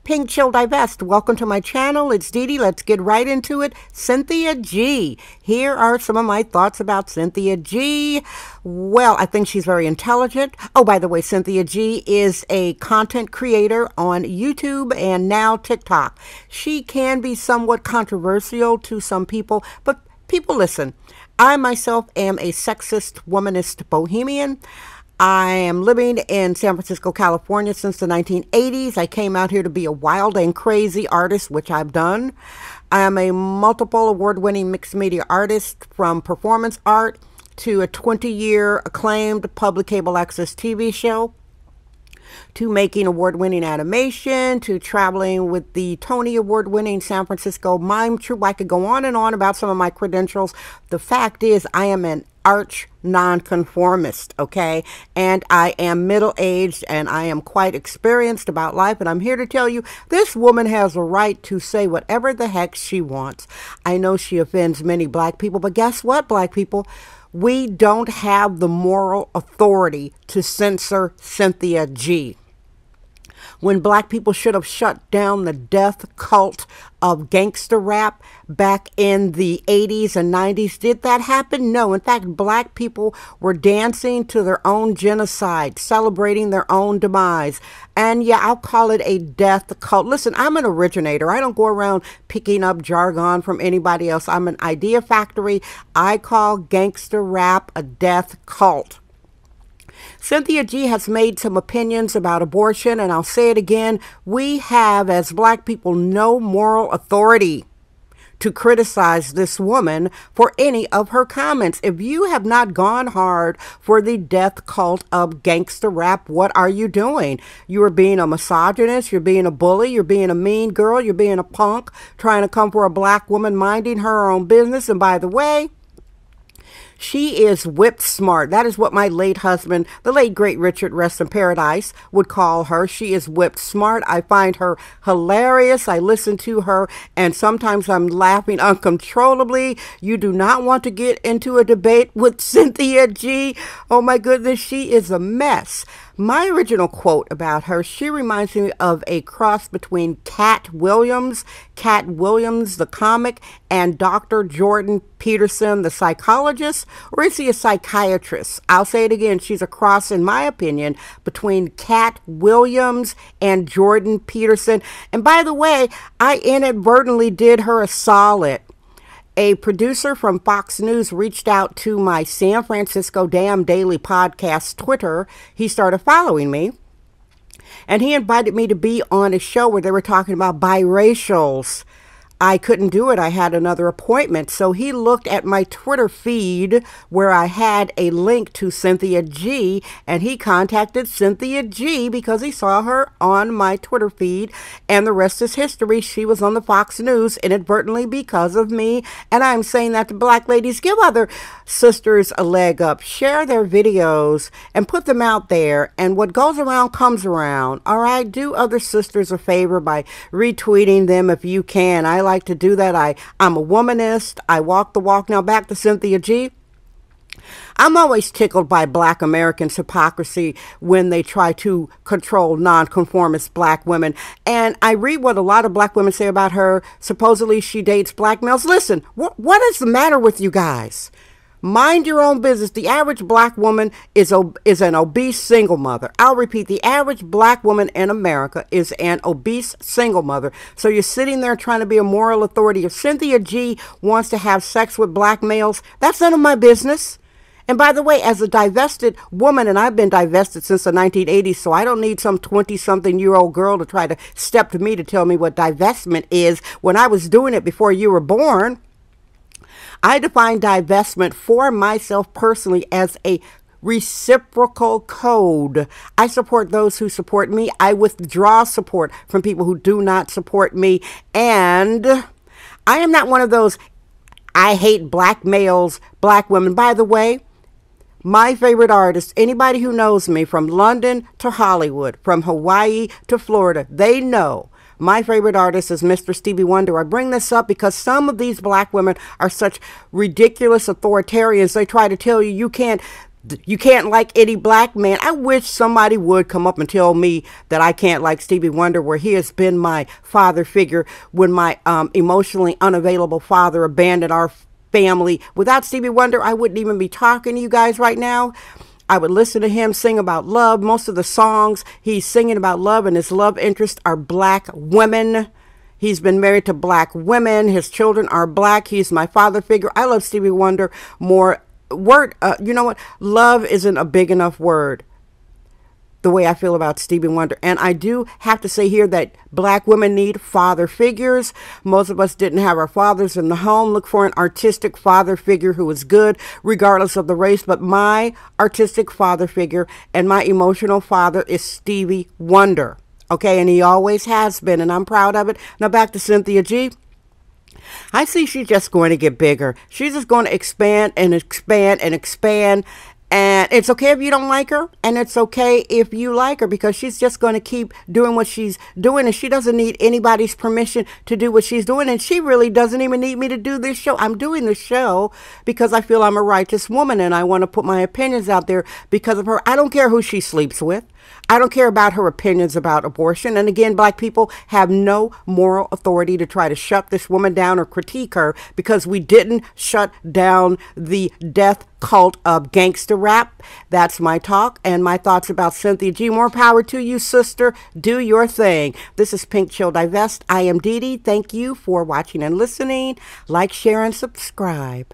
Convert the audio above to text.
Pink Chill Divest. Welcome to my channel. It's Dee Dee. Let's get right into it. Cynthia G. Here are some of my thoughts about Cynthia G. Well, I think she's very intelligent. Oh, by the way, Cynthia G is a content creator on YouTube and now TikTok. She can be somewhat controversial to some people, but people listen. I myself am a Sexist Womanist Bohemian. I am living in San Francisco, California since the 1980s. I came out here to be a wild and crazy artist, which I've done. I am a multiple award-winning mixed media artist, from performance art to a 20-year acclaimed public cable access TV show, to making award-winning animation, to traveling with the Tony Award-winning San Francisco Mime Troupe. I could go on and on about some of my credentials. The fact is, I am an arch nonconformist, okay? And I am middle-aged and I am quite experienced about life, and I'm here to tell you this woman has a right to say whatever the heck she wants. I know she offends many black people, but guess what, black people? We don't have the moral authority to censor Cynthia G. When black people should have shut down the death cult of gangster rap back in the 80s and 90s, did that happen? No. In fact, black people were dancing to their own genocide, celebrating their own demise. And yeah, I'll call it a death cult. Listen, I'm an originator. I don't go around picking up jargon from anybody else. I'm an idea factory. I call gangster rap a death cult. Cynthia G has made some opinions about abortion, and I'll say it again. We have, as black people, no moral authority to criticize this woman for any of her comments. If you have not gone hard for the death cult of gangster rap, what are you doing? You are being a misogynist, you're being a bully, you're being a mean girl, you're being a punk, trying to come for a black woman minding her own business. And by the way, she is whipped smart. That is what my late husband, the late great Richard, rest in paradise, would call her. She is whipped smart. I find her hilarious. I listen to her, and sometimes I'm laughing uncontrollably. You do not want to get into a debate with Cynthia G. Oh my goodness, she is a mess. My original quote about her, she reminds me of a cross between Cat Williams the comic, and Dr. Jordan Peterson, the psychologist, or is he a psychiatrist? I'll say it again. She's a cross, in my opinion, between Cat Williams and Jordan Peterson. And by the way, I inadvertently did her a solid. A producer from Fox News reached out to my San Francisco Damn Daily podcast Twitter. He started following me, and he invited me to be on a show where they were talking about biracials. I couldn't do it. I had another appointment. So he looked at my Twitter feed where I had a link to Cynthia G, and he contacted Cynthia G because he saw her on my Twitter feed, and the rest is history. She was on the Fox News inadvertently because of me, and I'm saying that to black ladies. Give other sisters a leg up. Share their videos and put them out there, and what goes around comes around. All right? Do other sisters a favor by retweeting them if you can. I like to do that. I'm a womanist. I walk the walk. Now back to Cynthia G. I'm always tickled by black Americans' hypocrisy when they try to control nonconformist black women. And I read what a lot of black women say about her. Supposedly she dates black males. Listen, what is the matter with you guys? Mind your own business. The average black woman is an obese single mother. I'll repeat, the average black woman in America is an obese single mother. So you're sitting there trying to be a moral authority. If Cynthia G wants to have sex with black males, that's none of my business. And by the way, as a divested woman, and I've been divested since the 1980s, so I don't need some 20-something-year-old girl to try to step to me to tell me what divestment is when I was doing it before you were born. I define divestment for myself personally as a reciprocal code. I support those who support me. I withdraw support from people who do not support me. And I am not one of those, I hate black males, black women. By the way, my favorite artists, anybody who knows me from London to Hollywood, from Hawaii to Florida, they know my favorite artist is Mr. Stevie Wonder. I bring this up because some of these black women are such ridiculous authoritarians. They try to tell you you can't You can't like any black man. I wish somebody would come up and tell me that I can't like Stevie Wonder, where he has been my father figure when my emotionally unavailable father abandoned our family. Without Stevie Wonder, I wouldn't even be talking to you guys right now. I would listen to him sing about love. Most of the songs he's singing about love, and his love interests are black women. He's been married to black women. His children are black. He's my father figure. I love Stevie Wonder more. You know what? Love isn't a big enough word, the way I feel about Stevie Wonder. And I do have to say here that black women need father figures. Most of us didn't have our fathers in the home. Look for an artistic father figure who is good, regardless of the race. But my artistic father figure and my emotional father is Stevie Wonder. Okay, and he always has been, and I'm proud of it. Now back to Cynthia G. I see she's just going to get bigger. She's just going to expand and expand and expand. And it's okay if you don't like her, and it's okay if you like her, because she's just going to keep doing what she's doing, and she doesn't need anybody's permission to do what she's doing, and she really doesn't even need me to do this show. I'm doing this show because I feel I'm a righteous woman, and I want to put my opinions out there because of her. I don't care who she sleeps with. I don't care about her opinions about abortion. And again, black people have no moral authority to try to shut this woman down or critique her, because we didn't shut down the death cult of gangster rap. That's my talk and my thoughts about Cynthia G. More power to you, sister. Do your thing. This is Pink Chill Divest. I am Dee Dee. Thank you for watching and listening. Like, share, and subscribe.